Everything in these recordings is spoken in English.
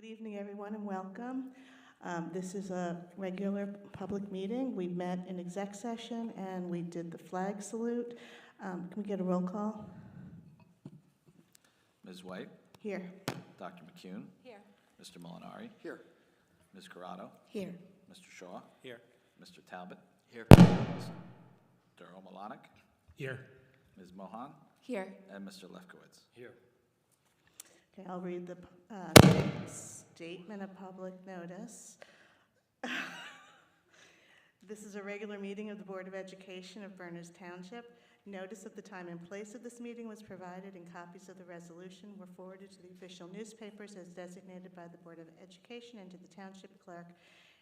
Good evening, everyone, and welcome. This is a regular public meeting. We met in exec session and we did the flag salute. Can we get a roll call? Ms. White? Here. Dr. McCune? Here. Mr. Molinari? Here. Ms. Corrado? Here. Mr. Shaw? Here. Mr. Talbot? Here. Mr. Omalanik? Here. Ms. Mohan? Here. And Mr. Lefkowitz? Here. Okay, I'll read the statement of public notice. This is a regular meeting of the Board of Education of Berners Township. Notice of the time and place of this meeting was provided, and copies of the resolution were forwarded to the official newspapers as designated by the Board of Education and to the Township Clerk,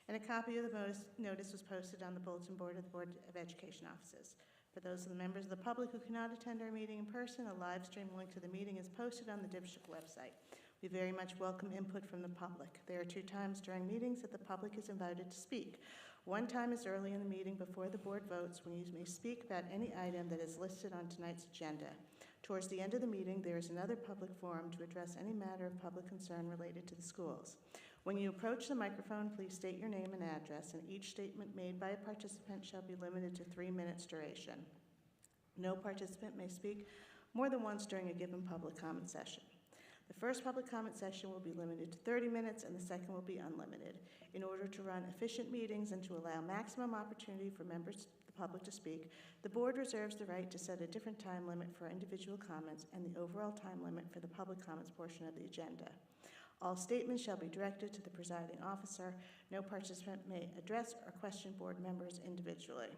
and a copy of the notice was posted on the bulletin board of the Board of Education offices. For those of the members of the public who cannot attend our meeting in person, a live stream link to the meeting is posted on the Btboe website. We very much welcome input from the public. There are 2 times during meetings that the public is invited to speak. One time is early in the meeting before the board votes, when you may speak about any item that is listed on tonight's agenda. Towards the end of the meeting, there is another public forum to address any matter of public concern related to the schools. When you approach the microphone, please state your name and address, and each statement made by a participant shall be limited to 3 minutes duration. No participant may speak more than once during a given public comment session. The first public comment session will be limited to 30 minutes, and the second will be unlimited. In order to run efficient meetings and to allow maximum opportunity for members of the public to speak, the board reserves the right to set a different time limit for individual comments and the overall time limit for the public comments portion of the agenda. All statements shall be directed to the presiding officer. No participant may address or question board members individually.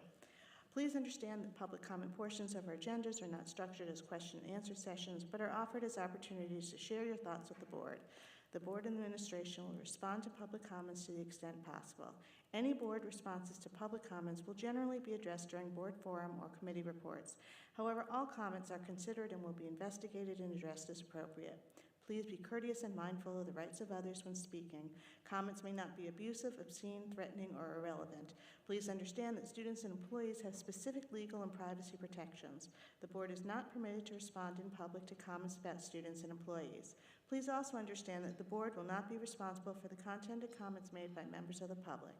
Please understand that public comment portions of our agendas are not structured as question and answer sessions, but are offered as opportunities to share your thoughts with the board. The board and administration will respond to public comments to the extent possible. Any board responses to public comments will generally be addressed during board forum or committee reports. However, all comments are considered and will be investigated and addressed as appropriate. Please be courteous and mindful of the rights of others when speaking. Comments may not be abusive, obscene, threatening, or irrelevant. Please understand that students and employees have specific legal and privacy protections. The board is not permitted to respond in public to comments about students and employees. Please also understand that the board will not be responsible for the content of comments made by members of the public.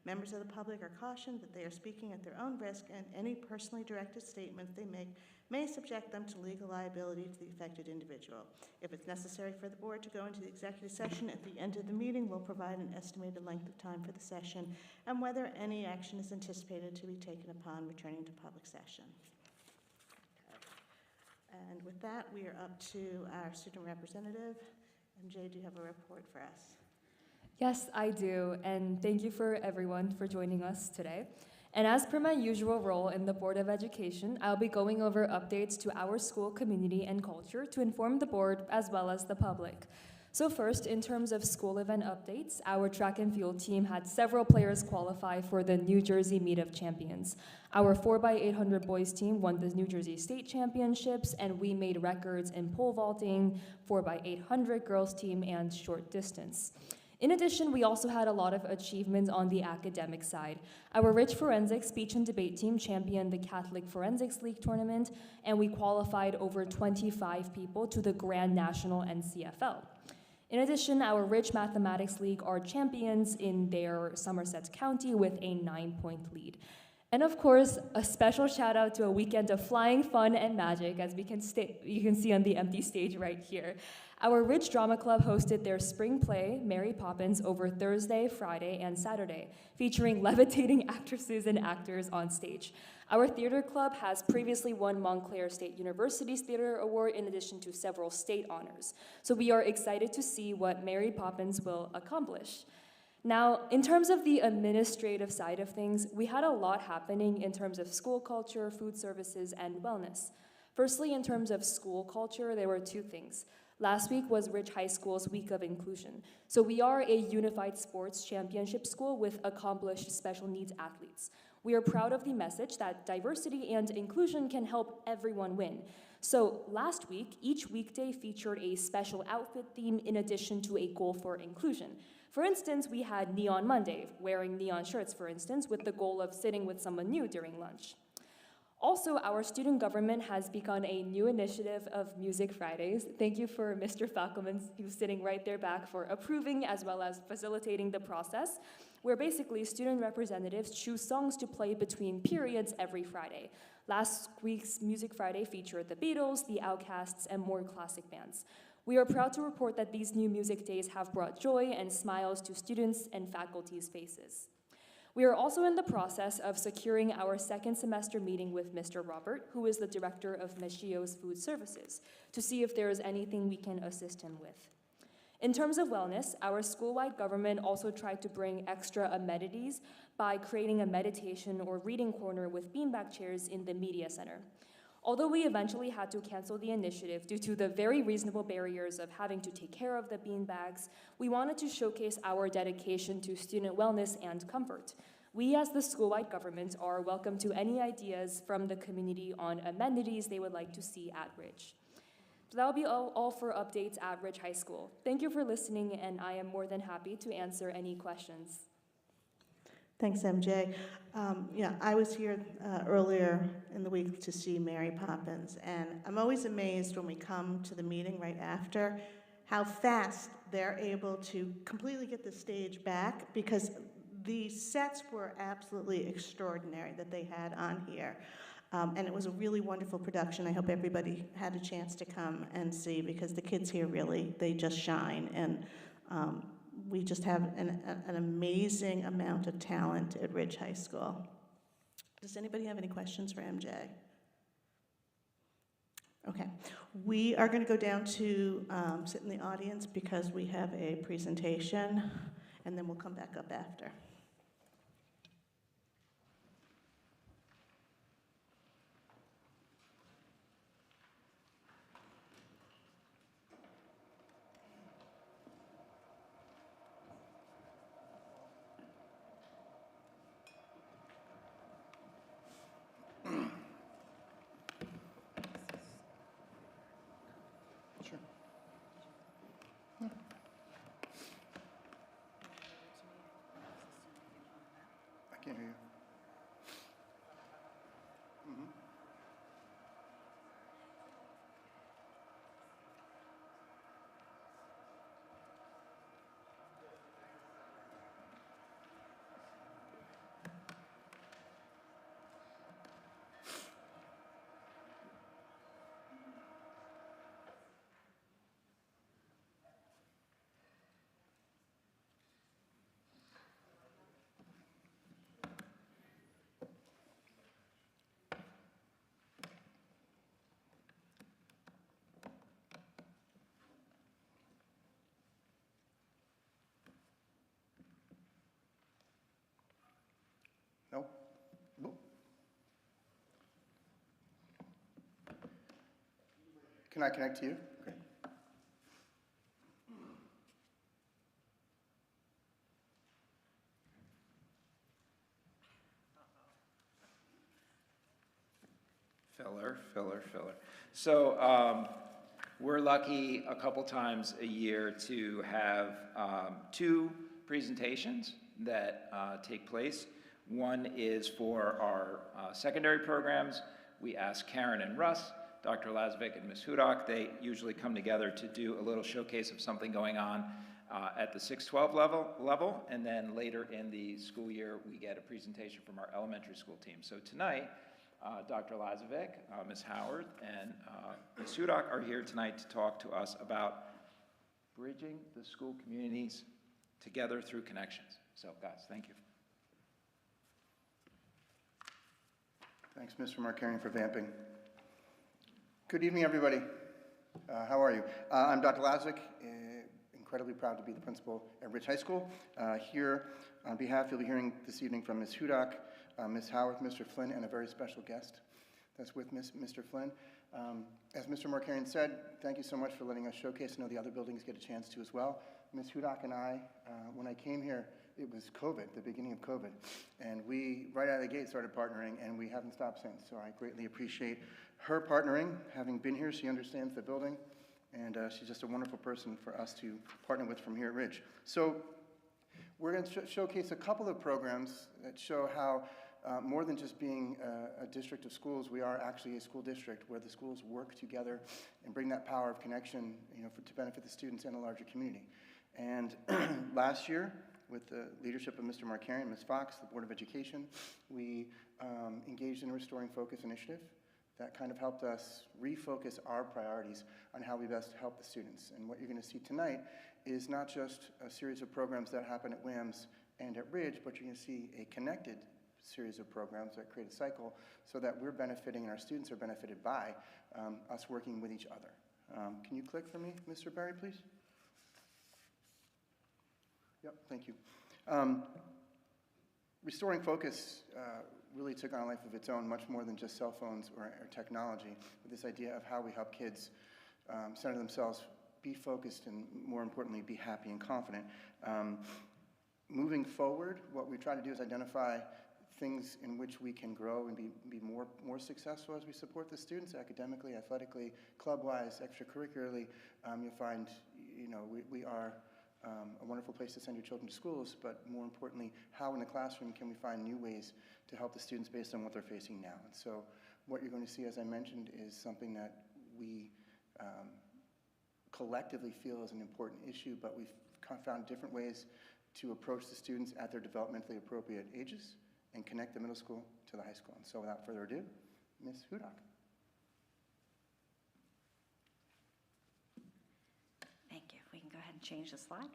Members of the public are cautioned that they are speaking at their own risk, and any personally directed statements they make may subject them to legal liability to the affected individual. If it's necessary for the board to go into the executive session at the end of the meeting, we'll provide an estimated length of time for the session and whether any action is anticipated to be taken upon returning to public session. Okay. And with that, we are up to our student representative. MJ, do you have a report for us? Yes, I do, and thank you for everyone for joining us today. And as per my usual role in the Board of Education, I'll be going over updates to our school community and culture to inform the board as well as the public. So first, in terms of school event updates, our track and field team had several players qualify for the New Jersey Meet of Champions. Our 4x800 boys team won the New Jersey State Championships, and we made records in pole vaulting, 4x800 girls team, and short distance. In addition, we also had a lot of achievements on the academic side. Our Rich Forensics speech and debate team championed the Catholic Forensics League tournament, and we qualified over 25 people to the Grand National NCFL. In addition, our Rich Mathematics League are champions in their Somerset County with a 9-point lead. And of course, a special shout out to a weekend of flying fun and magic, as you can see on the empty stage right here. Our Ridge Drama Club hosted their spring play, Mary Poppins, over Thursday, Friday, and Saturday, featuring levitating actresses and actors on stage. Our theater club has previously won Montclair State University's Theater Award in addition to several state honors. So we are excited to see what Mary Poppins will accomplish. Now, in terms of the administrative side of things, we had a lot happening in terms of school culture, food services, and wellness. Firstly, in terms of school culture, there were 2 things. Last week was Ridge High School's Week of Inclusion. So we are a unified sports championship school with accomplished special needs athletes. We are proud of the message that diversity and inclusion can help everyone win. So last week, each weekday featured a special outfit theme in addition to a goal for inclusion. For instance, we had Neon Monday, wearing neon shirts, for instance, with the goal of sitting with someone new during lunch. Also, our student government has begun a new initiative of Music Fridays. Thank you for Mr. Falcoman, who's sitting right there back, for approving as well as facilitating the process, where basically student representatives choose songs to play between periods every Friday. Last week's Music Friday featured the Beatles, the Outcasts, and more classic bands. We are proud to report that these new music days have brought joy and smiles to students and faculty's faces. We are also in the process of securing our second semester meeting with Mr. Robert, who is the director of Meshio's Food Services, to see if there is anything we can assist him with. In terms of wellness, our school-wide government also tried to bring extra amenities by creating a meditation or reading corner with beanbag chairs in the media center. Although we eventually had to cancel the initiative due to the very reasonable barriers of having to take care of the beanbags, we wanted to showcase our dedication to student wellness and comfort. We, as the school-wide government, are welcome to any ideas from the community on amenities they would like to see at Ridge. So that will be all for updates at Ridge High School. Thank you for listening, and I am more than happy to answer any questions. Thanks, MJ. I was here earlier in the week to see Mary Poppins, and I'm always amazed when we come to the meeting right after how fast they're able to completely get the stage back, because the sets were absolutely extraordinary that they had on here. And it was a really wonderful production. I hope everybody had a chance to come and see, because the kids here really, they just shine. And we just have an amazing amount of talent at Ridge High School. Does anybody have any questions for MJ? Okay. We are going to go down to sit in the audience because we have a presentation, and then we'll come back up after. Sure. I can't hear you. No? Nope. Can I connect to you? Great. Filler. So we're lucky a couple times a year to have two presentations that take place. One is for our secondary programs. We ask Karen and Russ, Dr. Lazovic and Ms. Hudak. They usually come together to do a little showcase of something going on at the 6-12 level, and then later in the school year, we get a presentation from our elementary school team. So tonight, Dr. Lazovic, Ms. Howard, and Ms. Hudak are here tonight to talk to us about bridging the school communities together through connections. So guys, thank you. Thanks, Mr. Markarian, for vamping. Good evening, everybody. How are you? I'm Dr. Lazovic, incredibly proud to be the principal at Ridge High School. Here on behalf, you'll be hearing this evening from Ms. Hudak, Ms. Howard, Mr. Flynn, and a very special guest that's with Mr. Flynn. As Mr. Markarian said, thank you so much for letting us showcase. I know the other buildings get a chance to as well. Ms. Hudak and I, when I came here, it was COVID, the beginning of COVID. And we, right out of the gate, started partnering, and we haven't stopped since. So I greatly appreciate her partnering. Having been here, she understands the building, and she's just a wonderful person for us to partner with from here at Ridge. So we're going to showcase a couple of programs that show how more than just being a district of schools, we are actually a school district where the schools work together and bring that power of connection, to benefit the students and the larger community. And last year, with the leadership of Mr. Markarian, Ms. Fox, the Board of Education, we engaged in a Restoring Focus initiative that kind of helped us refocus our priorities on how we best help the students. And what you're going to see tonight is not just a series of programs that happen at WIMS and at Ridge, but you're going to see a connected series of programs that create a cycle so that we're benefiting and our students are benefited by us working with each other. Can you click for me, Mr. Barry, please? Yep, thank you. Restoring Focus really took on a life of its own, much more than just cell phones or technology, with this idea of how we help kids center themselves, be focused, and more importantly, be happy and confident. Moving forward, what we try to do is identify things in which we can grow and be more successful as we support the students academically, athletically, club-wise, extracurricularly. You'll find, we are a wonderful place to send your children to schools, but more importantly, how in the classroom can we find new ways to help the students based on what they're facing now? And so what you're going to see, as I mentioned, is something that we collectively feel is an important issue, but we've found different ways to approach the students at their developmentally appropriate ages and connect the middle school to the high school. And so without further ado, Ms. Hudak. Thank you. We can go ahead and change the slide.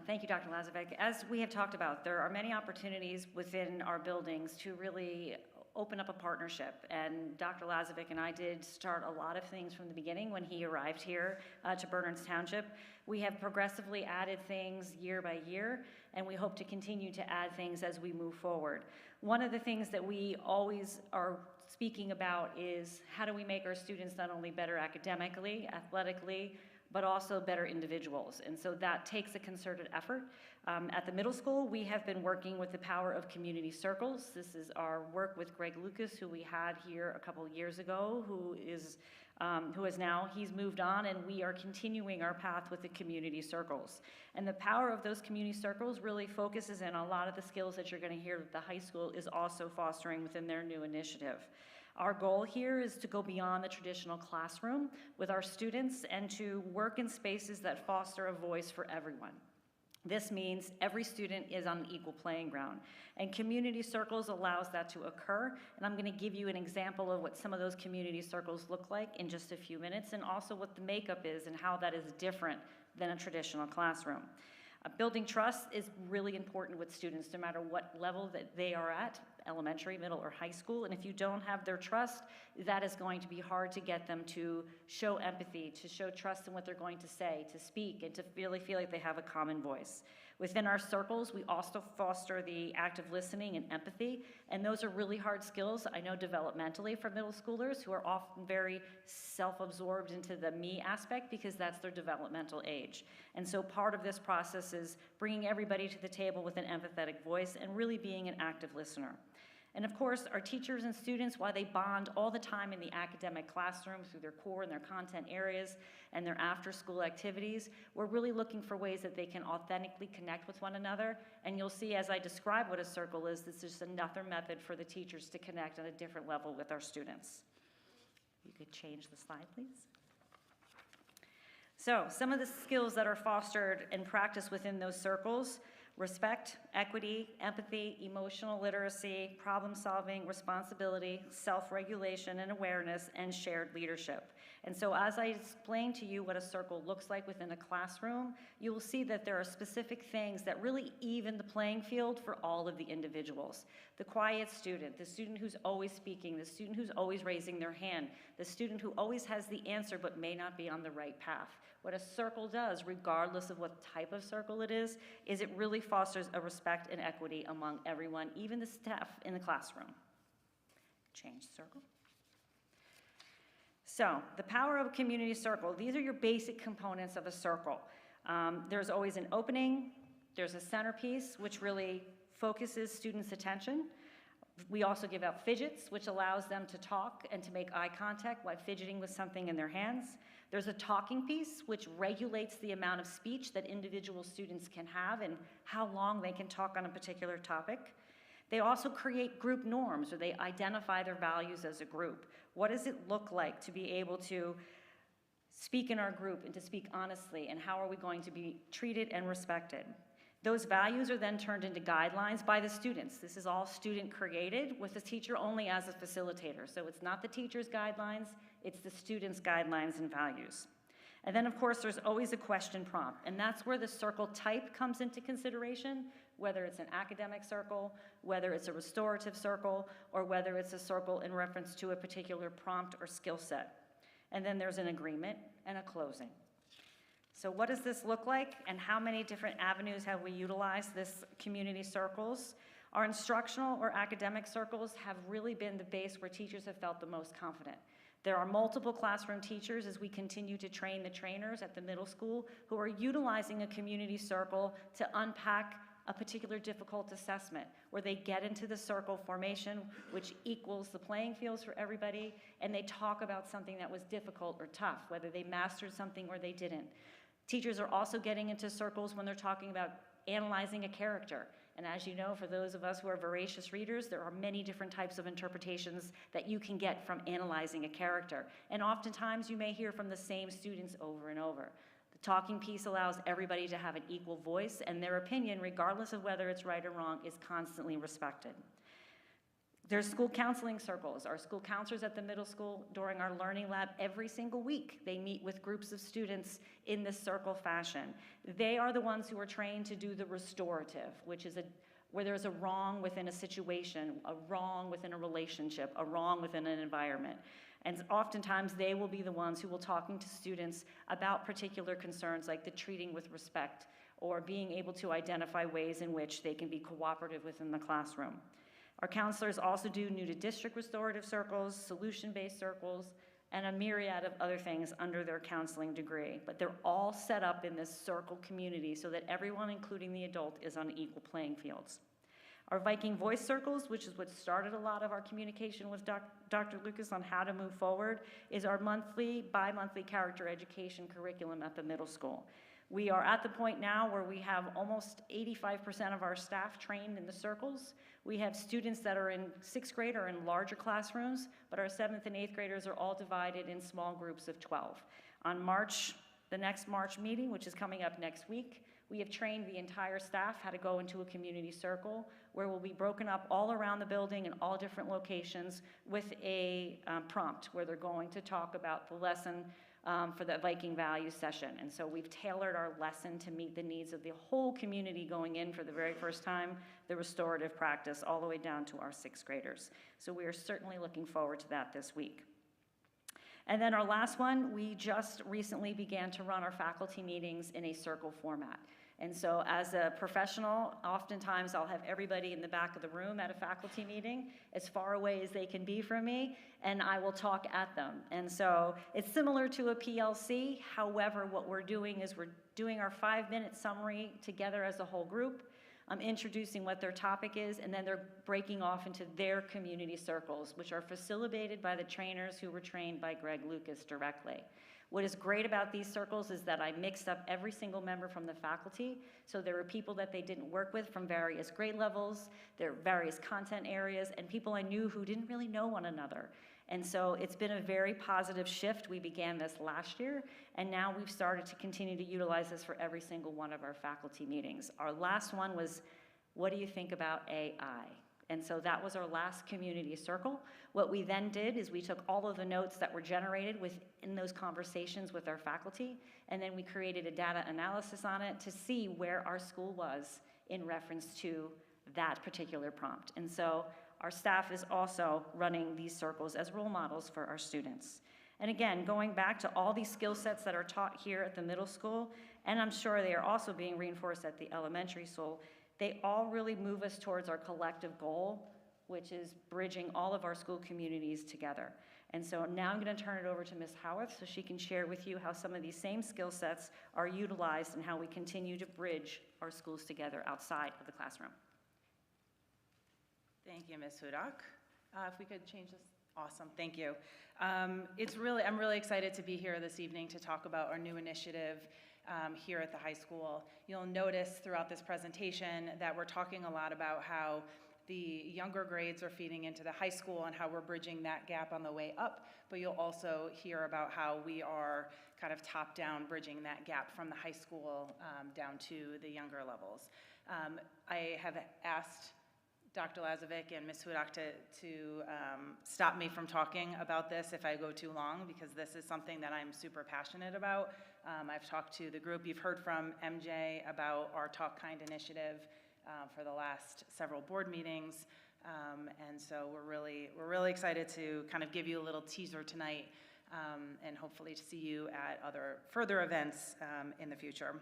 Thank you, Dr. Lazovic. As we have talked about, there are many opportunities within our buildings to really open up a partnership. And Dr. Lazovic and I did start a lot of things from the beginning when he arrived here to Bernards Township. We have progressively added things year by year, and we hope to continue to add things as we move forward. One of the things that we always are speaking about is how do we make our students not only better academically, athletically, but also better individuals. And so that takes a concerted effort. At the middle school, we have been working with the power of community circles. This is our work with Greg Lucas, who we had here a couple of years ago, who is now, he's moved on, and we are continuing our path with the community circles. And the power of those community circles really focuses in on a lot of the skills that you're gonna hear that the high school is also fostering within their new initiative. Our goal here is to go beyond the traditional classroom with our students and to work in spaces that foster a voice for everyone. This means every student is on an equal playing ground, and community circles allows that to occur, and I'm gonna give you an example of what some of those community circles look like in just a few minutes, and also what the makeup is and how that is different than a traditional classroom. Building trust is really important with students, no matter what level that they are at, elementary, middle, or high school, and if you don't have their trust, that is going to be hard to get them to show empathy, to show trust in what they're going to say, to speak, and to really feel like they have a common voice. Within our circles, we also foster the active listening and empathy, and those are really hard skills, I know developmentally for middle schoolers who are often very self-absorbed into the me aspect because that's their developmental age. And so part of this process is bringing everybody to the table with an empathetic voice and really being an active listener. And of course, our teachers and students, while they bond all the time in the academic classroom through their core and their content areas and their after-school activities, we're really looking for ways that they can authentically connect with one another. And you'll see as I describe what a circle is, this is just another method for the teachers to connect on a different level with our students. You could change the slide, please. So some of the skills that are fostered and practiced within those circles: respect, equity, empathy, emotional literacy, problem solving, responsibility, self-regulation and awareness, and shared leadership. And so as I explain to you what a circle looks like within a classroom, you will see that there are specific things that really even the playing field for all of the individuals. The quiet student, the student who's always speaking, the student who's always raising their hand, the student who always has the answer but may not be on the right path. What a circle does, regardless of what type of circle it is it really fosters a respect and equity among everyone, even the staff in the classroom. Change circle. So, the power of a community circle. These are your basic components of a circle. There's always an opening, there's a centerpiece, which really focuses students' attention. We also give out fidgets, which allows them to talk and to make eye contact while fidgeting with something in their hands. There's a talking piece, which regulates the amount of speech that individual students can have and how long they can talk on a particular topic. They also create group norms, or they identify their values as a group. What does it look like to be able to speak in our group and to speak honestly, and how are we going to be treated and respected? Those values are then turned into guidelines by the students. This is all student created with the teacher only as a facilitator. So it's not the teacher's guidelines, it's the students' guidelines and values. And then of course there's always a question prompt, and that's where the circle type comes into consideration, whether it's an academic circle, whether it's a restorative circle, or whether it's a circle in reference to a particular prompt or skill set. And then there's an agreement and a closing. So what does this look like, and how many different avenues have we utilized this community circles? Our instructional or academic circles have really been the base where teachers have felt the most confident. There are multiple classroom teachers as we continue to train the trainers at the middle school who are utilizing a community circle to unpack a particular difficult assessment, where they get into the circle formation, which equals the playing fields for everybody, and they talk about something that was difficult or tough, whether they mastered something or they didn't. Teachers are also getting into circles when they're talking about analyzing a character. And as you know, for those of us who are voracious readers, there are many different types of interpretations that you can get from analyzing a character. And oftentimes you may hear from the same students over and over. The talking piece allows everybody to have an equal voice, and their opinion, regardless of whether it's right or wrong, is constantly respected. There's school counseling circles. Our school counselors at the middle school, during our learning lab, every single week, they meet with groups of students in this circle fashion. They are the ones who are trained to do the restorative, which is where there's a wrong within a situation, a wrong within a relationship, a wrong within an environment. And oftentimes they will be the ones who will talking to students about particular concerns like the treating with respect, or being able to identify ways in which they can be cooperative within the classroom. Our counselors also do new to district restorative circles, solution-based circles, and a myriad of other things under their counseling degree. But they're all set up in this circle community so that everyone, including the adult, is on equal playing fields. Our Viking voice circles, which is what started a lot of our communication with Dr. Lucas on how to move forward, is our monthly, bi-monthly character education curriculum at the middle school. We are at the point now where we have almost 85% of our staff trained in the circles. We have students that are in 6th grade or in larger classrooms, but our 7th and 8th graders are all divided in small groups of 12. On the next March meeting, which is coming up next week, we have trained the entire staff how to go into a community circle where we'll be broken up all around the building in all different locations with a prompt where they're going to talk about the lesson for the Viking values session. And so we've tailored our lesson to meet the needs of the whole community going in for the very first time, the restorative practice, all the way down to our 6th graders. So we are certainly looking forward to that this week. And then our last one, we just recently began to run our faculty meetings in a circle format. And so as a professional, oftentimes I'll have everybody in the back of the room at a faculty meeting, as far away as they can be from me, and I will talk at them. And so it's similar to a PLC. However, what we're doing is we're doing our 5-minute summary together as a whole group. I'm introducing what their topic is, and then they're breaking off into their community circles, which are facilitated by the trainers who were trained by Greg Lucas directly. What is great about these circles is that I mixed up every single member from the faculty. So there were people that they didn't work with from various grade levels, their various content areas, and people I knew who didn't really know one another. And so it's been a very positive shift. We began this last year, and now we've started to continue to utilize this for every single one of our faculty meetings. Our last one was, what do you think about AI? And so that was our last community circle. What we then did is we took all of the notes that were generated within those conversations with our faculty, and then we created a data analysis on it to see where our school was in reference to that particular prompt. And so our staff is also running these circles as role models for our students. And again, going back to all these skill sets that are taught here at the middle school, and I'm sure they are also being reinforced at the elementary school, they all really move us towards our collective goal, which is bridging all of our school communities together. And so now I'm going to turn it over to Ms. Howarth so she can share with you how some of these same skill sets are utilized and how we continue to bridge our schools together outside of the classroom. Thank you, Ms. Hudak. If we could change this, awesome, thank you. I'm really excited to be here this evening to talk about our new initiative here at the high school. You'll notice throughout this presentation that we're talking a lot about how the younger grades are feeding into the high school and how we're bridging that gap on the way up, but you'll also hear about how we are kind of top-down bridging that gap from the high school down to the younger levels. I have asked Dr. Lazovic and Ms. Hudak to stop me from talking about this if I go too long, because this is something that I'm super passionate about. I've talked to the group. You've heard from MJ about our Talk Kind initiative for the last several board meetings. And so we're really excited to kind of give you a little teaser tonight and hopefully to see you at other further events in the future.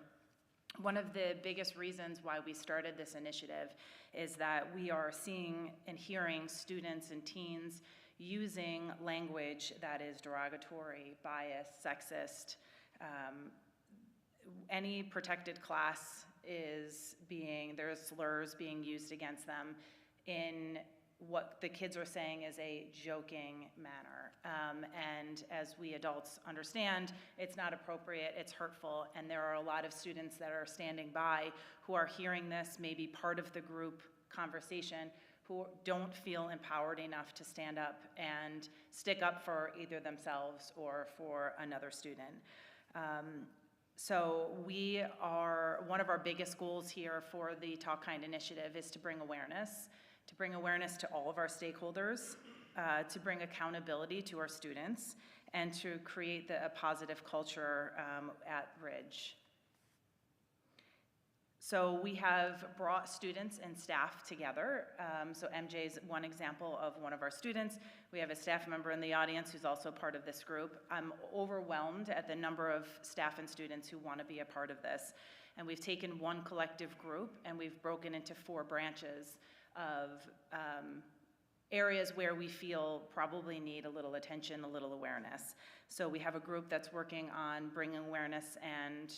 One of the biggest reasons why we started this initiative is that we are seeing and hearing students and teens using language that is derogatory, biased, sexist. Any protected class there's slurs being used against them in what the kids are saying is a joking manner. And as we adults understand, it's not appropriate, it's hurtful, and there are a lot of students that are standing by who are hearing this, maybe part of the group conversation, who don't feel empowered enough to stand up and stick up for either themselves or for another student. So one of our biggest goals here for the Talk Kind initiative is to bring awareness to all of our stakeholders, to bring accountability to our students, and to create a positive culture at Ridge. So we have brought students and staff together. So MJ is one example of one of our students. We have a staff member in the audience who's also part of this group. I'm overwhelmed at the number of staff and students who want to be a part of this. And we've taken one collective group and we've broken into 4 branches of areas where we feel probably need a little attention, a little awareness. So we have a group that's working on bringing awareness and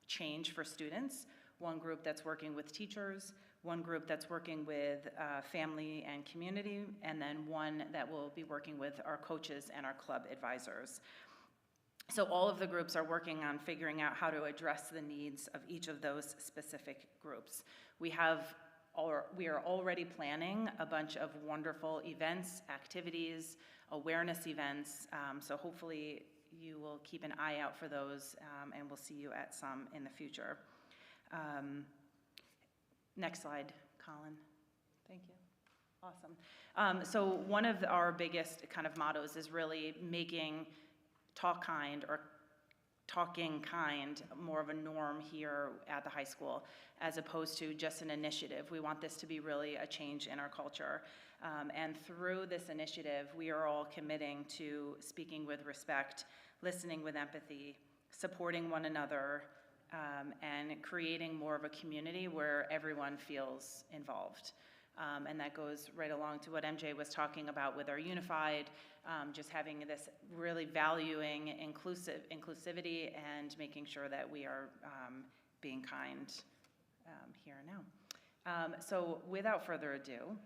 change for students, one group that's working with teachers, one group that's working with family and community, and then one that will be working with our coaches and our club advisors. So all of the groups are working on figuring out how to address the needs of each of those specific groups. We are already planning a bunch of wonderful events, activities, awareness events, so hopefully you will keep an eye out for those, and we'll see you at some in the future. Next slide, Colin. Thank you. Awesome. So one of our biggest kind of mottos is really making Talk Kind or talking kind more of a norm here at the high school, as opposed to just an initiative. We want this to be really a change in our culture. And through this initiative, we are all committing to speaking with respect, listening with empathy, supporting one another, and creating more of a community where everyone feels involved. And that goes right along to what MJ was talking about with our Unified, just having this really valuing inclusivity and making sure that we are being kind here and now. So without further ado,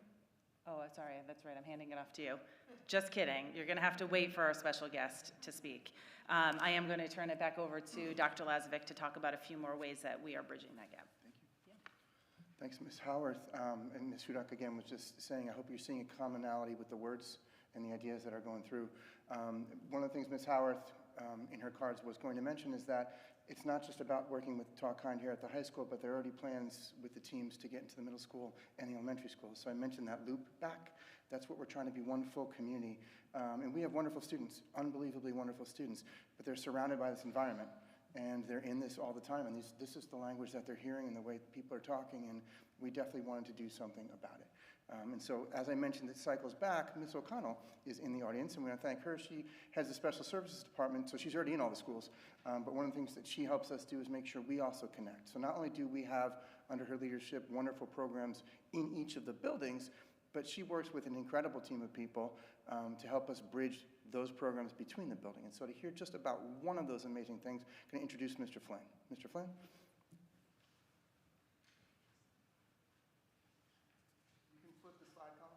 sorry, that's right, I'm handing it off to you. Just kidding, you're gonna have to wait for our special guest to speak. I am gonna turn it back over to Dr. Lazovic to talk about a few more ways that we are bridging that gap. Thanks, Ms. Howarth. And Ms. Hudak again was just saying, I hope you're seeing a commonality with the words and the ideas that are going through. One of the things Ms. Howarth in her cards was going to mention is that it's not just about working with Talk Kind here at the high school, but there are already plans with the teams to get into the middle school and the elementary school. So I mentioned that loop back. That's what we're trying to be, one full community. And we have wonderful students, unbelievably wonderful students, but they're surrounded by this environment. And they're in this all the time, and this is the language that they're hearing and the way people are talking, and we definitely wanted to do something about it. And so, as I mentioned, it cycles back. Ms. O'Connell is in the audience, and we want to thank her. She has the special services department, so she's already in all the schools. But one of the things that she helps us do is make sure we also connect. So not only do we have, under her leadership, wonderful programs in each of the buildings, but she works with an incredible team of people to help us bridge those programs between the building. And so to hear just about one of those amazing things, I'm going to introduce Mr. Flynn. Mr. Flynn? You can flip the slide, Colin.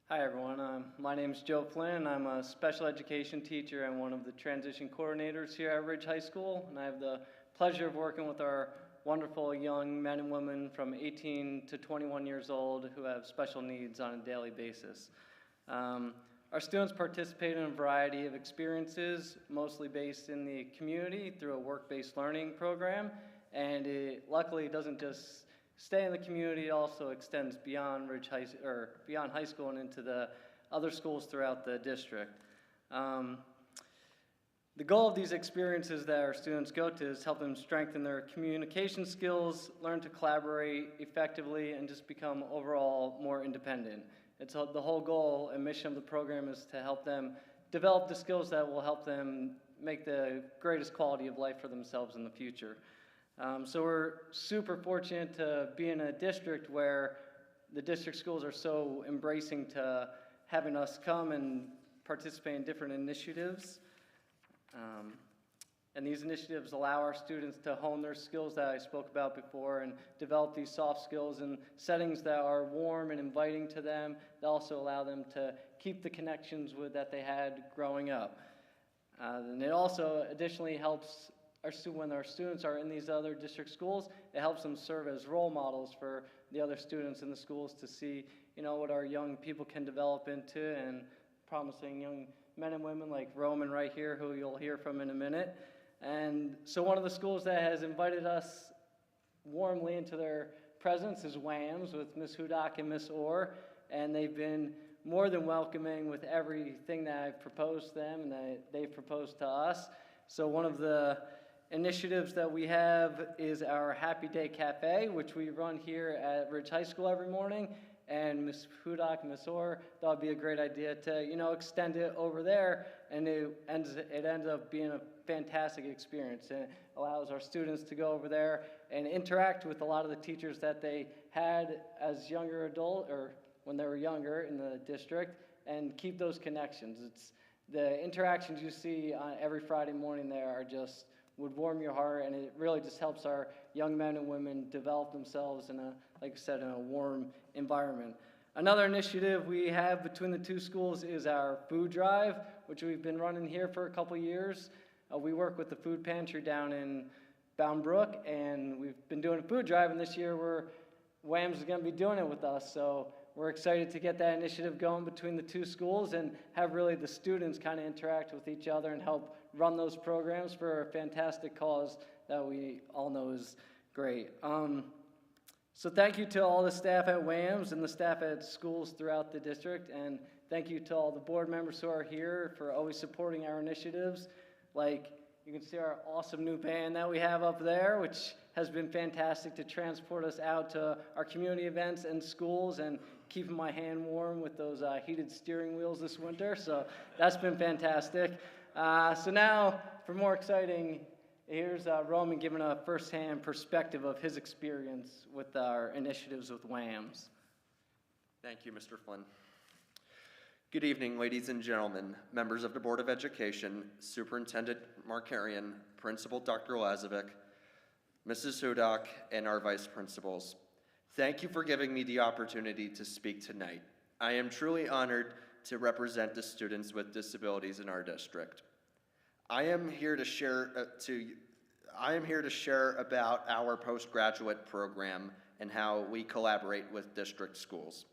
Hi everyone, my name is Joe Flynn. I'm a special education teacher and one of the transition coordinators here at Ridge High School, and I have the pleasure of working with our wonderful young men and women from 18 to 21 years old who have special needs on a daily basis. Our students participate in a variety of experiences, mostly based in the community through a work-based learning program, and luckily it doesn't just stay in the community, it also extends beyond beyond high school and into the other schools throughout the district. The goal of these experiences that our students go to is help them strengthen their communication skills, learn to collaborate effectively, and just become overall more independent. The whole goal and mission of the program is to help them develop the skills that will help them make the greatest quality of life for themselves in the future. So we're super fortunate to be in a district where the district schools are so embracing to having us come and participate in different initiatives. And these initiatives allow our students to hone their skills that I spoke about before and develop these soft skills in settings that are warm and inviting to them, that also allow them to keep the connections that they had growing up. And it also additionally helps when our students are in these other district schools, it helps them serve as role models for the other students in the schools to see, what our young people can develop into, and promising young men and women like Roman right here, who you'll hear from in a minute. And so one of the schools that has invited us warmly into their presence is WAMS with Ms. Hudak and Ms. Orr, and they've been more than welcoming with everything that I've proposed to them and that they've proposed to us. So one of the initiatives that we have is our Happy Day Cafe, which we run here at Ridge High School every morning. And Ms. Hudak and Ms. Orr thought it'd be a great idea to, extend it over there, and it ends up being a fantastic experience. And it allows our students to go over there and interact with a lot of the teachers that they had as younger adult or when they were younger in the district, and keep those connections. It's the interactions you see on every Friday morning there are just would warm your heart, and it really just helps our young men and women develop themselves in like I said, in a warm environment. Another initiative we have between the two schools is our food drive, which we've been running here for a couple years. We work with the food pantry down in Bound Brook, and we've been doing a food drive, and this year WAMS is going to be doing it with us, so we're excited to get that initiative going between the two schools and have really the students kind of interact with each other and help run those programs for a fantastic cause that we all know is great. So thank you to all the staff at WAMS and the staff at schools throughout the district, and thank you to all the board members who are here for always supporting our initiatives. Like, you can see our awesome new van that we have up there, which has been fantastic to transport us out to our community events and schools, and keeping my hand warm with those heated steering wheels this winter, so that's been fantastic. So now, for more exciting, here's Roman giving a first-hand perspective of his experience with our initiatives with WAMS. Thank you, Mr. Flynn. Good evening, ladies and gentlemen, members of the Board of Education, Superintendent Markarian, Principal Dr. Lazovic, Mrs. Hudak, and our Vice Principals. Thank you for giving me the opportunity to speak tonight. I am truly honored to represent the students with disabilities in our district. I am here to share about our postgraduate program and how we collaborate with district schools.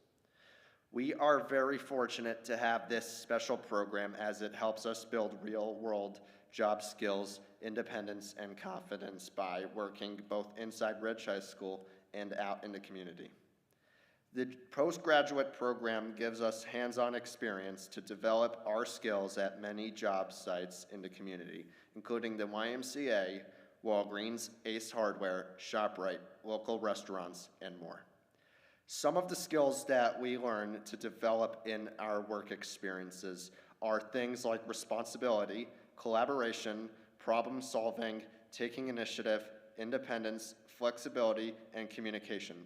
We are very fortunate to have this special program as it helps us build real-world job skills, independence, and confidence by working both inside Ridge High School and out in the community. The postgraduate program gives us hands-on experience to develop our skills at many job sites in the community, including the YMCA, Walgreens, Ace Hardware, ShopRite, local restaurants, and more. Some of the skills that we learn to develop in our work experiences are things like responsibility, collaboration, problem solving, taking initiative, independence, flexibility, and communication.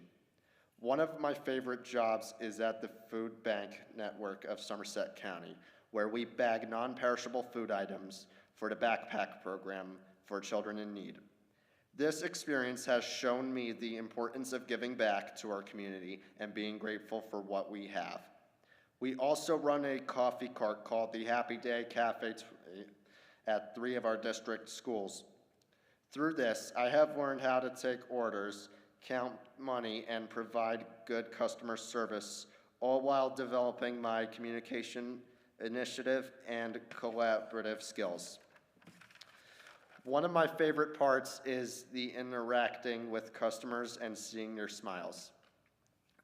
One of my favorite jobs is at the Food Bank Network of Somerset County, where we bag non-perishable food items for the backpack program for children in need. This experience has shown me the importance of giving back to our community and being grateful for what we have. We also run a coffee cart called the Happy Day Cafe at 3 of our district schools. Through this, I have learned how to take orders, count money, and provide good customer service, all while developing my communication initiative and collaborative skills. One of my favorite parts is the interacting with customers and seeing their smiles.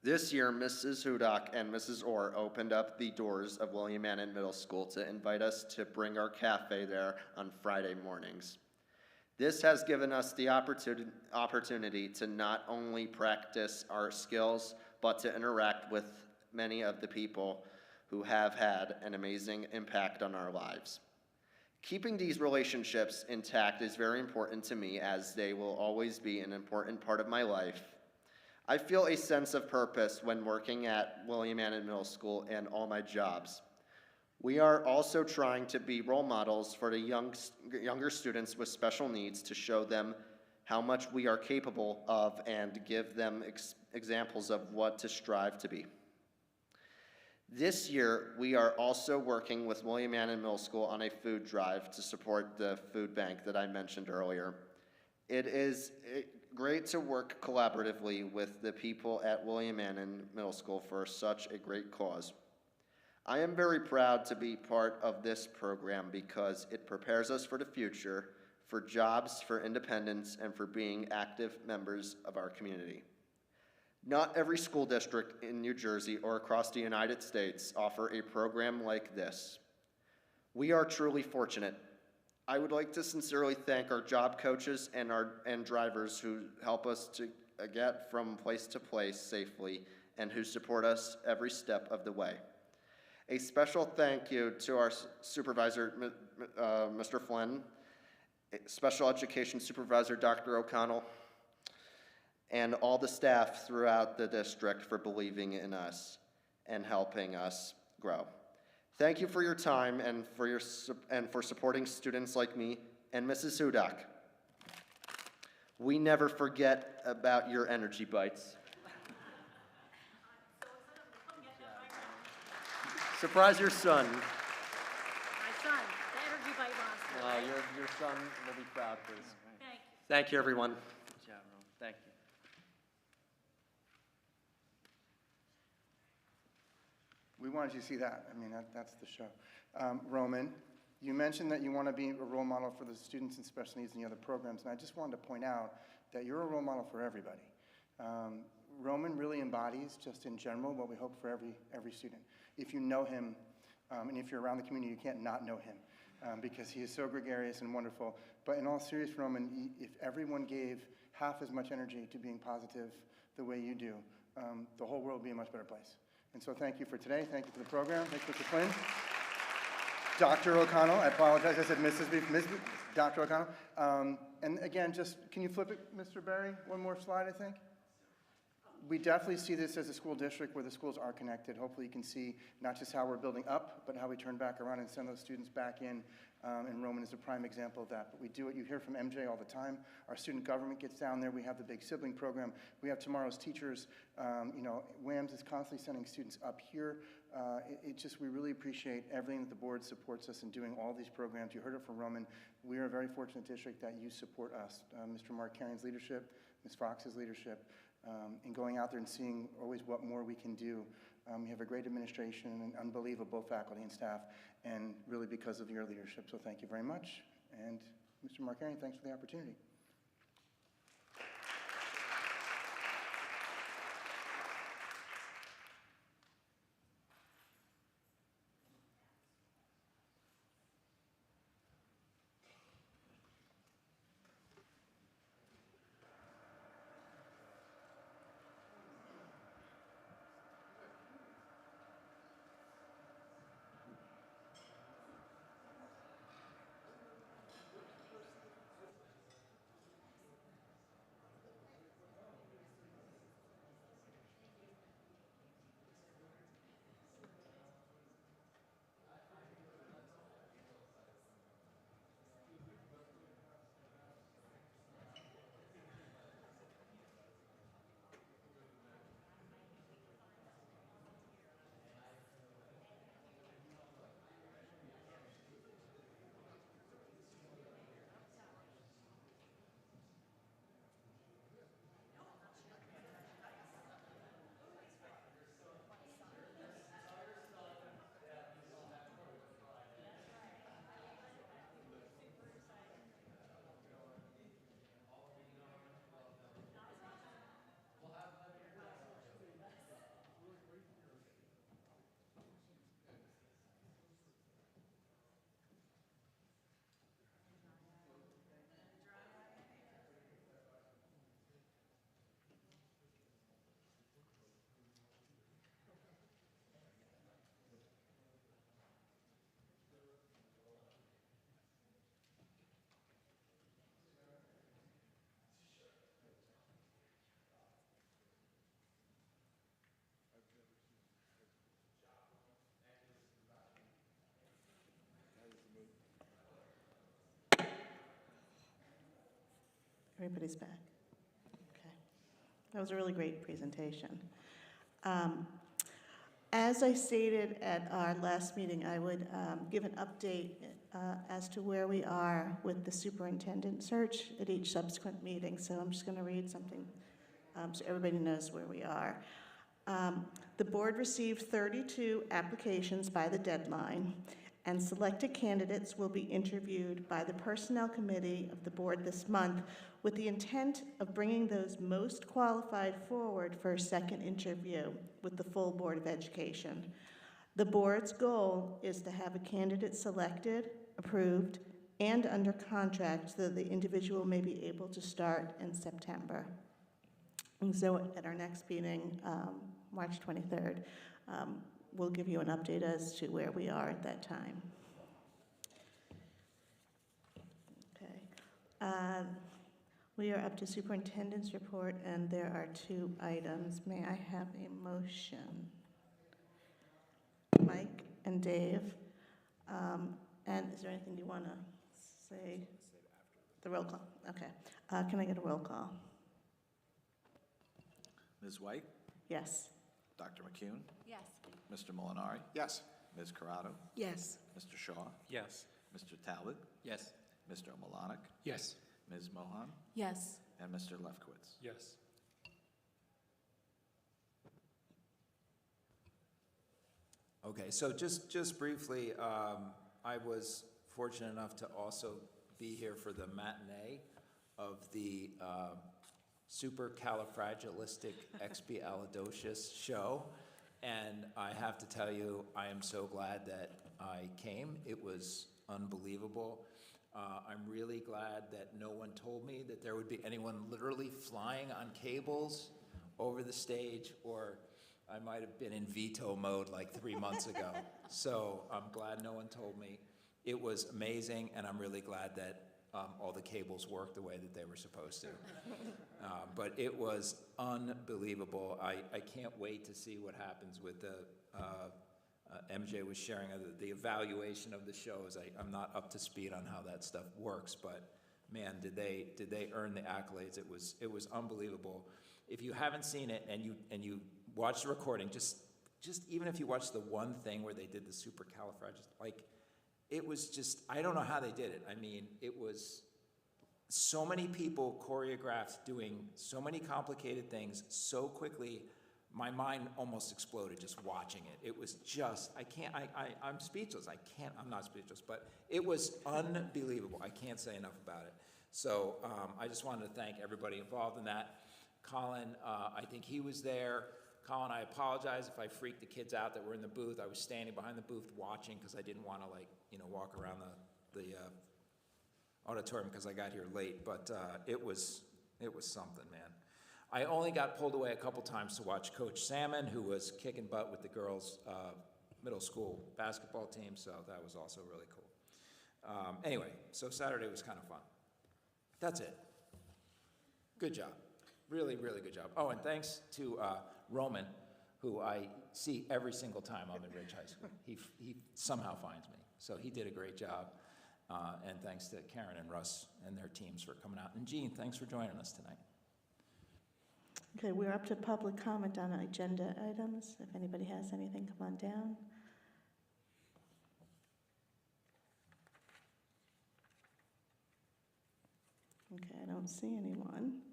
This year, Mrs. Hudak and Mrs. Orr opened up the doors of William Annan Middle School to invite us to bring our cafe there on Friday mornings. This has given us the opportunity to not only practice our skills, but to interact with many of the people who have had an amazing impact on our lives. Keeping these relationships intact is very important to me, as they will always be an important part of my life. I feel a sense of purpose when working at William Annan Middle School and all my jobs. We are also trying to be role models for the younger students with special needs, to show them how much we are capable of and give them examples of what to strive to be. This year, we are also working with William Annan Middle School on a food drive to support the food bank that I mentioned earlier. It is great to work collaboratively with the people at William Annan Middle School for such a great cause. I am very proud to be part of this program because it prepares us for the future, for jobs, for independence, and for being active members of our community. Not every school district in New Jersey or across the United States offer a program like this. We are truly fortunate. I would like to sincerely thank our job coaches and drivers who help us to get from place to place safely and who support us every step of the way. A special thank you to our supervisor, Mr. Flynn, special education supervisor, Dr. O'Connell, and all the staff throughout the district for believing in us and helping us grow. Thank you for your time and for supporting students like me and Mrs. Hudak. We never forget about your energy bites. Surprise your son. My son, the energy bite monster, right? Your son will be proud, please. Thank you. Thank you, everyone. Good job, Ron. Thank you. We wanted you to see that. I mean, that's the show. Roman, you mentioned that you want to be a role model for the students in special needs and the other programs, and I just wanted to point out that you're a role model for everybody. Roman really embodies, just in general, what we hope for every student. If you know him, and if you're around the community, you can't not know him, because he is so gregarious and wonderful. But in all seriousness, Roman, if everyone gave half as much energy to being positive the way you do, the whole world would be a much better place. And so thank you for today. Thank you for the program. Thank you, Mr. Flynn. Dr. O'Connell, I apologize. I said Mrs. B. Dr. O'Connell. And again, just, can you flip it, Mr. Berry? One more slide, I think. We definitely see this as a school district where the schools are connected. Hopefully you can see not just how we're building up, but how we turn back around and send those students back in. And Roman is a prime example of that. But we do it. You hear from MJ all the time. Our student government gets down there. We have the big sibling program. We have tomorrow's teachers. WAMS is constantly sending students up here. We really appreciate everything that the board supports us in doing all these programs. You heard it from Roman. We are a very fortunate district that you support us. Mr. Markarian's leadership, Ms. Fox's leadership, and going out there and seeing always what more we can do. We have a great administration and unbelievable faculty and staff, and really because of your leadership. So thank you very much. And Mr. Markarian, thanks for the opportunity. Everybody's back. Okay. That was a really great presentation. As I stated at our last meeting, I would give an update as to where we are with the superintendent search at each subsequent meeting. So I'm just going to read something so everybody knows where we are. The board received 32 applications by the deadline, and selected candidates will be interviewed by the Personnel Committee of the board this month with the intent of bringing those most qualified forward for a second interview with the full Board of Education. The board's goal is to have a candidate selected, approved, and under contract so that the individual may be able to start in September. And so at our next meeting, March 23rd, we'll give you an update as to where we are at that time. Okay. We are up to superintendent's report, and there are 2 items. May I have a motion? Mike and Dave. And is there anything you want to say? The roll call. Okay. Can I get a roll call? Ms. White? Yes. Dr. McCune? Yes. Mr. Molinari? Yes. Ms. Corrado? Yes. Mr. Shaw? Yes. Mr. Talbot? Yes. Mr. O'Malonic? Yes. Ms. Mohan? Yes. And Mr. Lefkowitz? Yes. Okay, so just briefly, I was fortunate enough to also be here for the matinee of the supercalifragilisticexpialidocious show, and I have to tell you, I am so glad that I came. It was unbelievable. I'm really glad that no one told me that there would be anyone literally flying on cables over the stage, or I might have been in veto mode like 3 months ago. So I'm glad no one told me. It was amazing, and I'm really glad that all the cables worked the way that they were supposed to. But it was unbelievable. I can't wait to see what happens with the, MJ was sharing the evaluation of the shows. I'm not up to speed on how that stuff works, but man, did they earn the accolades. It was unbelievable. If you haven't seen it and you watch the recording, just even if you watch the one thing where they did the supercalifragilistic, like, it was just, I don't know how they did it. I mean, it was so many people choreographed doing so many complicated things so quickly. My mind almost exploded just watching it. It was just, I'm speechless. I'm not speechless, but it was unbelievable. I can't say enough about it. So I just wanted to thank everybody involved in that. Colin, I think he was there. Colin, I apologize if I freaked the kids out that were in the booth. I was standing behind the booth watching because I didn't want to, walk around the auditorium because I got here late. But it was something, man. I only got pulled away a couple times to watch Coach Salmon, who was kicking butt with the girls' middle school basketball team, so that was also really cool. Anyway, so Saturday was kind of fun. That's it. Good job. Really, really good job. Oh, and thanks to Roman, who I see every single time I'm in Ridge High School. He somehow finds me. So he did a great job. And thanks to Karen and Russ and their teams for coming out. And Jean, thanks for joining us tonight. Okay, we're up to public comment on agenda items. If anybody has anything, come on down. Okay, I don't see anyone,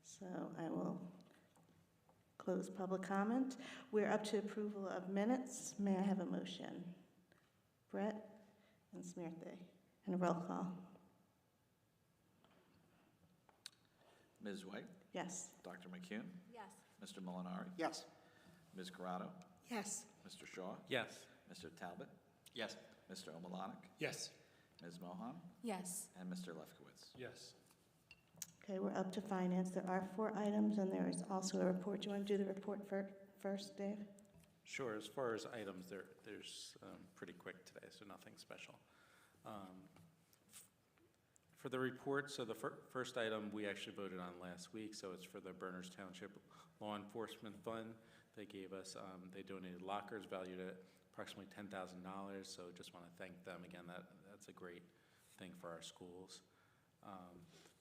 so I will close public comment. We're up to approval of minutes. May I have a motion? Brett and Smirthy, and a roll call. Ms. White? Yes. Dr. McCune? Yes. Mr. Molinari? Yes. Ms. Corrado? Yes. Mr. Shaw? Yes. Mr. Talbot? Yes. Mr. O'Malonic? Yes. Ms. Mohan? Yes. And Mr. Lefkowitz? Yes. Okay, we're up to finance. There are 4 items, and there is also a report. Do you want to do the report first, Dave? Sure. As far as items, there's pretty quick today, so nothing special. For the report, so the first item we actually voted on last week, so it's for the Berners Township Law Enforcement Fund. They gave us, they donated lockers valued at approximately $10,000, so just want to thank them again. That's a great thing for our schools.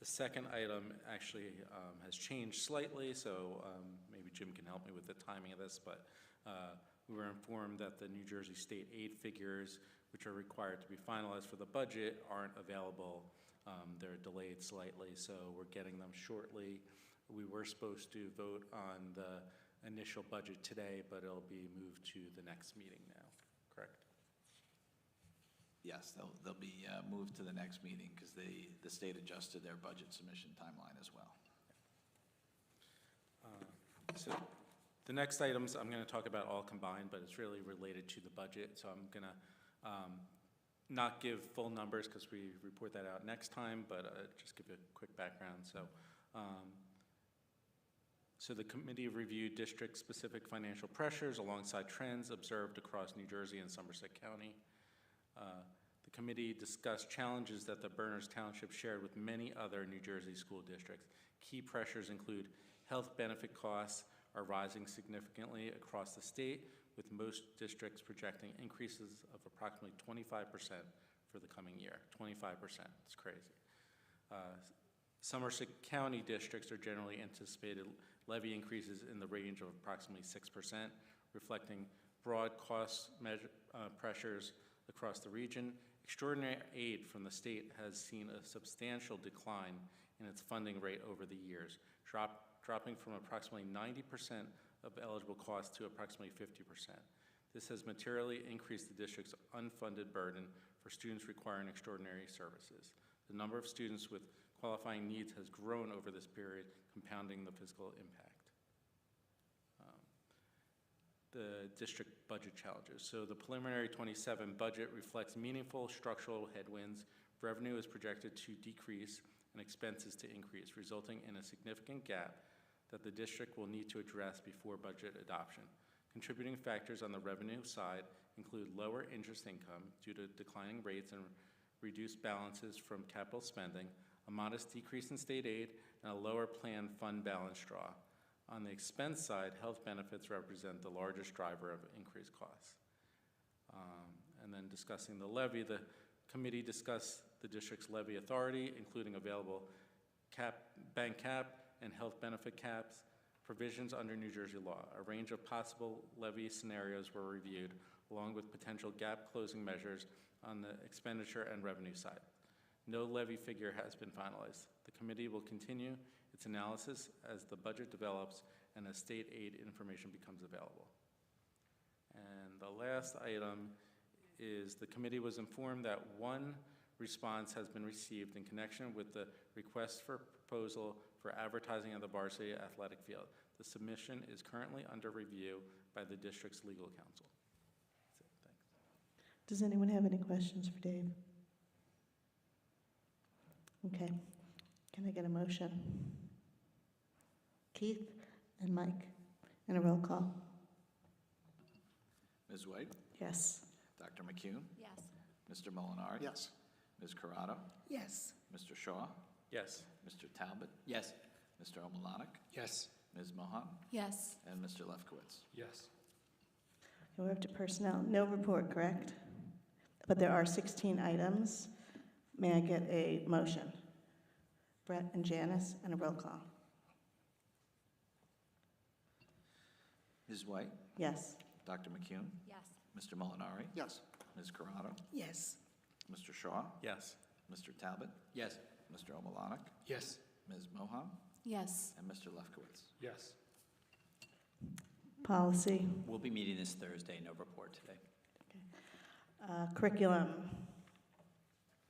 The The second item actually has changed slightly, so maybe Jim can help me with the timing of this, but we were informed that the New Jersey state aid figures, which are required to be finalized for the budget, aren't available. They're delayed slightly, so we're getting them shortly. We were supposed to vote on the initial budget today, but it'll be moved to the next meeting now, correct? Yes, they'll be moved to the next meeting because the state adjusted their budget submission timeline as well. So the next items I'm going to talk about all combined, but it's really related to the budget. So I'm going to not give full numbers because we report that out next time, but just give you a quick background. So the committee reviewed district-specific financial pressures alongside trends observed across New Jersey and Somerset County. The committee discussed challenges that the Berners Township shared with many other New Jersey school districts. Key pressures include health benefit costs are rising significantly across the state, with most districts projecting increases of approximately 25% for the coming year. 25%, it's crazy. Somerset County districts are generally anticipated levy increases in the range of approximately 6%, reflecting broad cost pressures across the region. Extraordinary aid from the state has seen a substantial decline in its funding rate over the years, dropping from approximately 90% of eligible costs to approximately 50%. This has materially increased the district's unfunded burden for students requiring extraordinary services. The number of students with qualifying needs has grown over this period, compounding the fiscal impact. The district budget challenges. So the preliminary 27 budget reflects meaningful structural headwinds. Revenue is projected to decrease and expenses to increase, resulting in a significant gap that the district will need to address before budget adoption. Contributing factors on the revenue side include lower interest income due to declining rates and reduced balances from capital spending, a modest decrease in state aid, and a lower planned fund balance draw. On the expense side, health benefits represent the largest driver of increased costs. And then discussing the levy, the committee discussed the district's levy authority, including available bank cap and health benefit caps, provisions under New Jersey law. A range of possible levy scenarios were reviewed, along with potential gap closing measures on the expenditure and revenue side. No levy figure has been finalized. The committee will continue its analysis as the budget develops and as state aid information becomes available. And the last item is the committee was informed that one response has been received in connection with the request for proposal for advertising of the varsity athletic field. The submission is currently under review by the district's legal counsel. That's it. Thanks. Does anyone have any questions for Dave? Okay. Can I get a motion? Keith and Mike, and a roll call. Ms. White? Yes. Dr. McCune? Yes. Mr. Molinari? Yes. Ms. Corrado? Yes. Mr. Shaw? Yes. Mr. Talbot? Yes. Mr. Omalanik? Yes. Ms. Mohan? Yes. And Mr. Lefkowitz? Yes. We're up to personnel. No report, correct? But there are 16 items. May I get a motion? Brett and Janice, and a roll call. Ms. White? Yes. Dr. McCune? Yes. Mr. Molinari? Yes. Ms. Corrado? Yes. Mr. Shaw? Yes. Mr. Talbot? Yes. Mr. Omalanik? Yes. Ms. Mohan? Yes. And Mr. Lefkowitz? Yes. Policy. We'll be meeting this Thursday, no report today. Curriculum.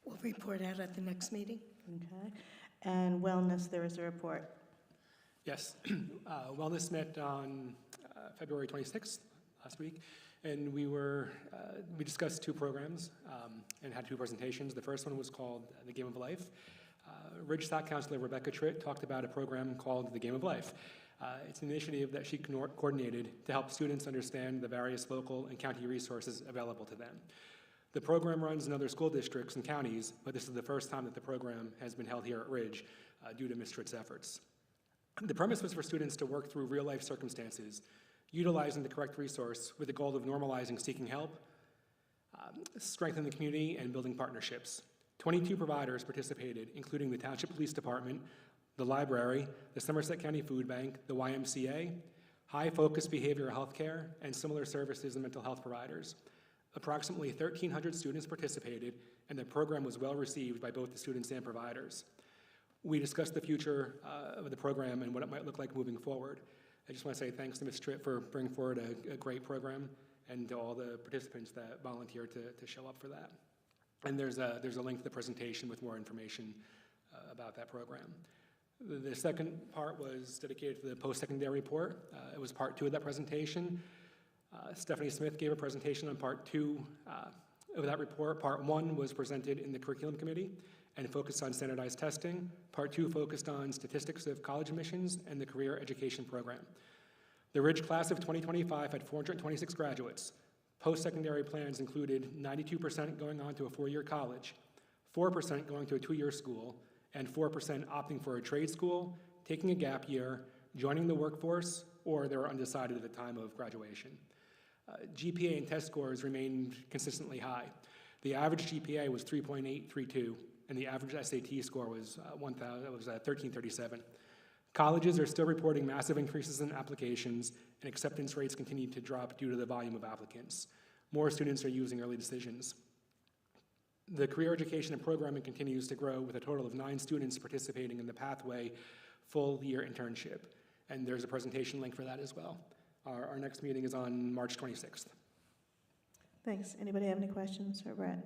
We'll report out at the next meeting. Okay. And wellness, there is a report. Yes, Wellness met on February 26th, last week, and we discussed two programs and had two presentations. The first one was called The Game of Life. Ridgestock Councilor Rebecca Tritt talked about a program called The Game of Life. It's an initiative that she coordinated to help students understand the various local and county resources available to them. The program runs in other school districts and counties, but this is the first time that the program has been held here at Ridge due to Ms. Tritt's efforts. The premise was for students to work through real-life circumstances, utilizing the correct resource with the goal of normalizing seeking help, strengthening the community, and building partnerships. 22 providers participated, including the Township Police Department, the library, the Somerset County Food Bank, the YMCA, High Focus Behavioral Health Care, and similar services and mental health providers. Approximately 1,300 students participated, and the program was well received by both the students and providers. We discussed the future of the program and what it might look like moving forward. I just want to say thanks to Ms. Tripp for bringing forward a great program, and to all the participants that volunteered to show up for that. And there's a link to the presentation with more information about that program. The second part was dedicated to the post-secondary report. It was part 2 of that presentation. Stephanie Smith gave a presentation on part 2 of that report. Part 1 was presented in the curriculum committee and focused on standardized testing. Part 2 focused on statistics of college admissions and the career education program. The Ridge class of 2025 had 426 graduates. Post-secondary plans included 92% going on to a 4-year college, 4% going to a 2-year school, and 4% opting for a trade school, taking a gap year, joining the workforce, or they were undecided at the time of graduation. GPA and test scores remained consistently high. The average GPA was 3.832, and the average SAT score was 1337. Colleges are still reporting massive increases in applications, and acceptance rates continue to drop due to the volume of applicants. More students are using early decisions. The career education and programming continues to grow, with a total of 9 students participating in the Pathway full-year internship, and there's a presentation link for that as well. Our next meeting is on March 26th. Thanks. Anybody have any questions for Brett?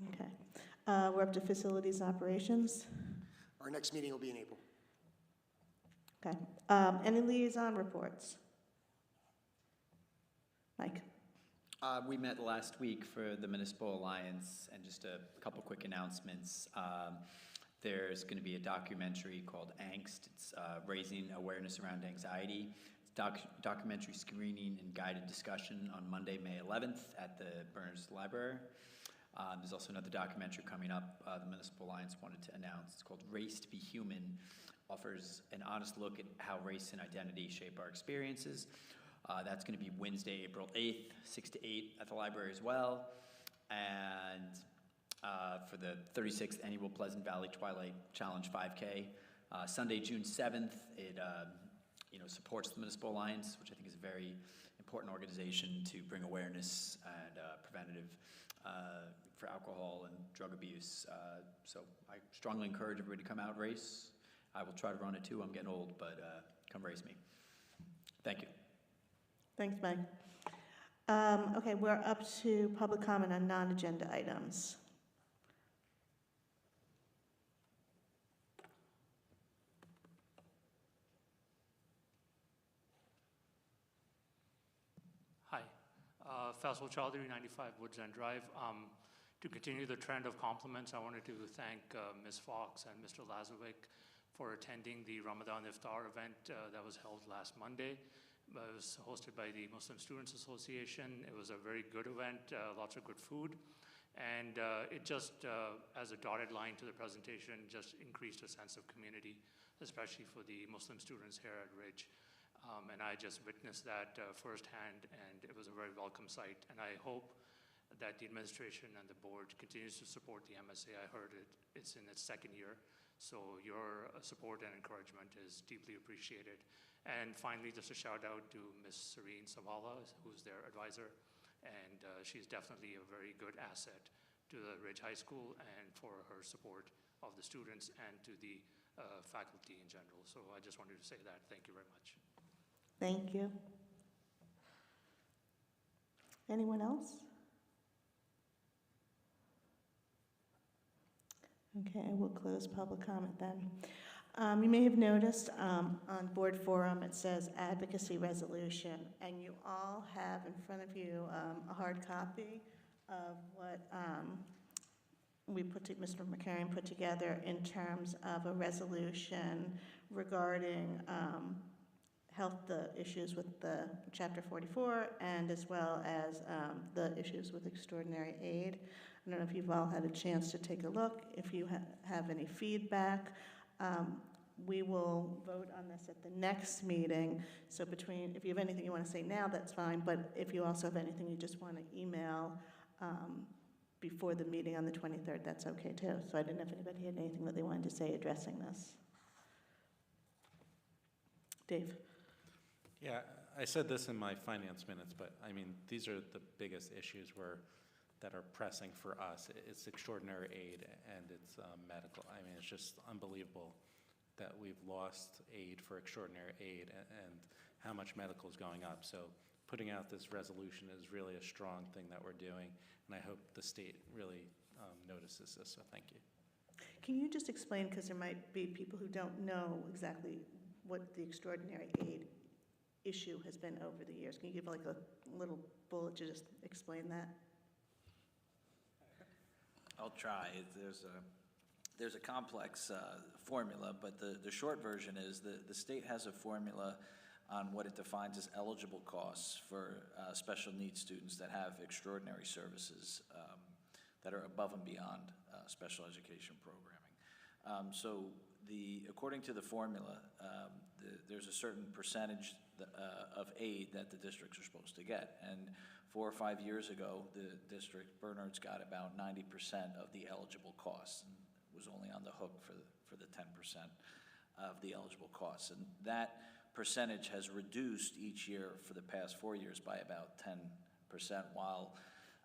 Okay. We're up to facilities operations. Our next meeting will be in April. Okay. Any liaison reports? Mike? We met last week for the Municipal Alliance, and just a couple quick announcements. There's going to be a documentary called Angst. It's raising awareness around anxiety. It's documentary screening and guided discussion on Monday, May 11th at the Berners Library. There's also another documentary coming up the Municipal Alliance wanted to announce. It's called Race to be Human. Offers an honest look at how race and identity shape our experiences. That's going to be Wednesday, April 8th, 6 to 8 at the library as well. And for the 36th Annual Pleasant Valley Twilight Challenge 5K, Sunday, June 7th, it supports the Municipal Alliance, which I think is a very important organization to bring awareness and preventative for alcohol and drug abuse. So I strongly encourage everybody to come out and race. I will try to run it too. I'm getting old, but come race me. Thank you. Thanks, Mike. Okay, we're up to public comment on non-agenda items. Hi, Faisal Chaudhary, 95 Woods End Drive. To continue the trend of compliments, I wanted to thank Ms. Fox and Mr. Lazovic for attending the Ramadan Iftar event that was held last Monday. It was hosted by the Muslim Students Association. It was a very good event, lots of good food. And it just, as a dotted line to the presentation, just increased a sense of community, especially for the Muslim students here at Ridge. And I just witnessed that firsthand, and it was a very welcome sight. And I hope that the administration and the board continues to support the MSA. I heard it's in its 2nd year, so your support and encouragement is deeply appreciated. And finally, just a shout out to Ms. Serene Savala, who's their advisor, and she's definitely a very good asset to the Ridge High School and for her support of the students and to the faculty in general. So I just wanted to say that. Thank you very much. Thank you. Anyone else? Okay, we'll close public comment then. You may have noticed on board forum it says advocacy resolution, and you all have in front of you a hard copy of what Mr. McCarron put together in terms of a resolution regarding the issues with the Chapter 44, and as well as the issues with extraordinary aid. I don't know if you've all had a chance to take a look. If you have any feedback, we will vote on this at the next meeting. So if you have anything you want to say now, that's fine. But if you also have anything you just want to email before the meeting on the 23rd, that's okay too. So I didn't know if anybody had anything that they wanted to say addressing this. Dave? Yeah, I said this in my finance minutes, but I mean, these are the biggest issues that are pressing for us. It's extraordinary aid and it's medical. I mean, it's just unbelievable that we've lost aid for extraordinary aid and how much medical is going up. So putting out this resolution is really a strong thing that we're doing, and I hope the state really notices this, so thank you. Can you just explain, because there might be people who don't know exactly what the extraordinary aid issue has been over the years. Can you give like a little bullet to just explain that? I'll try. There's a complex formula, but the short version is the state has a formula on what it defines as eligible costs for special needs students that have extraordinary services that are above and beyond special education programming. So according to the formula, there's a certain percentage of aid that the districts are supposed to get. And 4 or 5 years ago, the district, Bernard's, got about 90% of the eligible costs and was only on the hook for the 10% of the eligible costs. And that percentage has reduced each year for the past 4 years by about 10%, while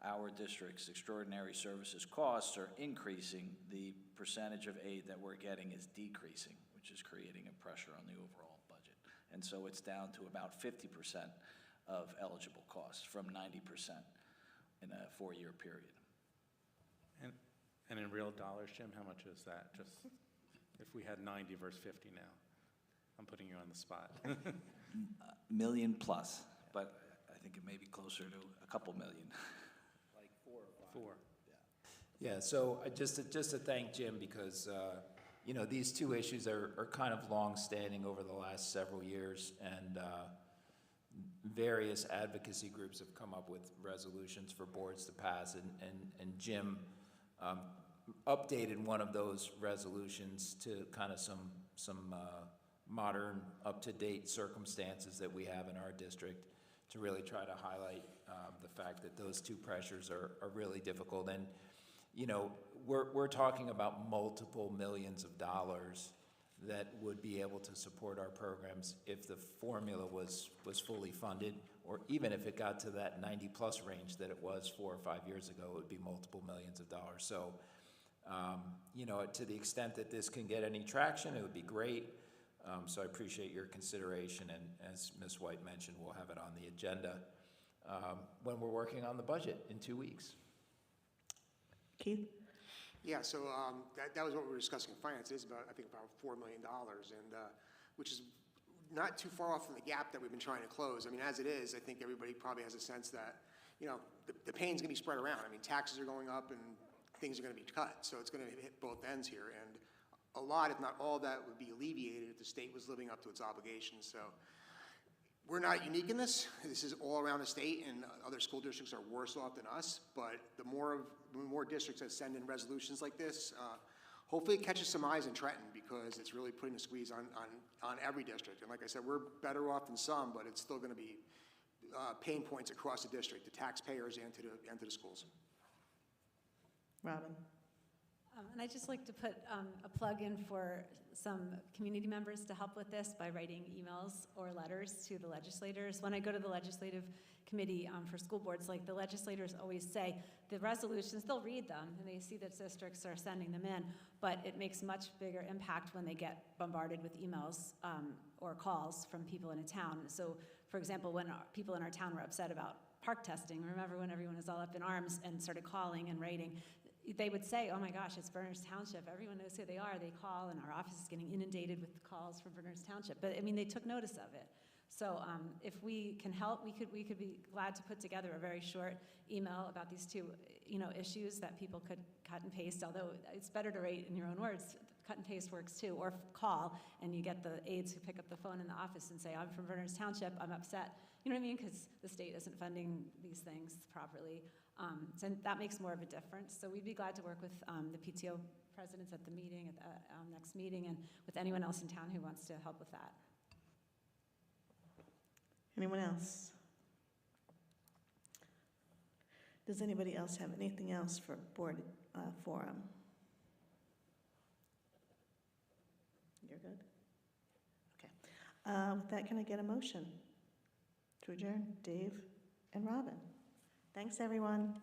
our district's extraordinary services costs are increasing. The percentage of aid that we're getting is decreasing, which is creating a pressure on the overall budget. And so it's down to about 50% of eligible costs from 90% in a 4-year period. And in real dollars, Jim, how much is that? Just if we had 90 versus 50 now. I'm putting you on the spot. Million plus, but I think it may be closer to a couple million. Like 4 or 5. 4. Yeah, so just to thank Jim, because you know, these two issues are kind of long-standing over the last several years, and various advocacy groups have come up with resolutions for boards to pass, and Jim updated one of those resolutions to kind of some modern, up-to-date circumstances that we have in our district to really try to highlight the fact that those two pressures are really difficult. And you know, we're talking about multiple millions of dollars that would be able to support our programs if the formula was fully funded, or even if it got to that 90+ range that it was 4 or 5 years ago, it would be multiple millions of dollars. So, you know, to the extent that this can get any traction, it would be great. So I appreciate your consideration, and as Ms. White mentioned, we'll have it on the agenda when we're working on the budget in 2 weeks. Keith? Yeah, so that was what we were discussing in finance. It is about, I think, about $4 million, and which is not too far off from the gap that we've been trying to close. I mean, as it is, I think everybody probably has a sense that, you know, the pain's going to be spread around. I mean, taxes are going up and things are going to be cut, so it's going to hit both ends here. And a lot, if not all, that would be alleviated if the state was living up to its obligations. So we're not unique in this. This is all around the state, and other school districts are worse off than us. But the more districts that send in resolutions like this, hopefully it catches some eyes in Trenton, because it's really putting a squeeze on every district. And like I said, we're better off than some, but it's still going to be pain points across the district, the taxpayers and to the schools. Robin? And I'd just like to put a plug in for some community members to help with this by writing emails or letters to the legislators. When I go to the legislative committee for school boards, like, the legislators always say the resolutions, they'll read them and they see that districts are sending them in, but it makes much bigger impact when they get bombarded with emails or calls from people in a town. So, for example, when people in our town were upset about park testing, remember when everyone was all up in arms and started calling and writing? They would say, oh my gosh, it's Berners Township. Everyone knows who they are. They call, and our office is getting inundated with calls from Berners Township. But I mean, they took notice of it. So if we can help, we could be glad to put together a very short email about these two, you know, issues that people could cut and paste. Although it's better to write in your own words. Cut and paste works too, or call, and you get the aides who pick up the phone in the office and say, I'm from Berners Township. I'm upset. You know what I mean? Because the state isn't funding these things properly. So that makes more of a difference. So we'd be glad to work with the PTO presidents at the meeting, at the next meeting, and with anyone else in town who wants to help with that. Anyone else? Does anybody else have anything else for board forum? You're good? Okay. With that, can I get a motion to adjourn? Dave and Robin. Thanks, everyone.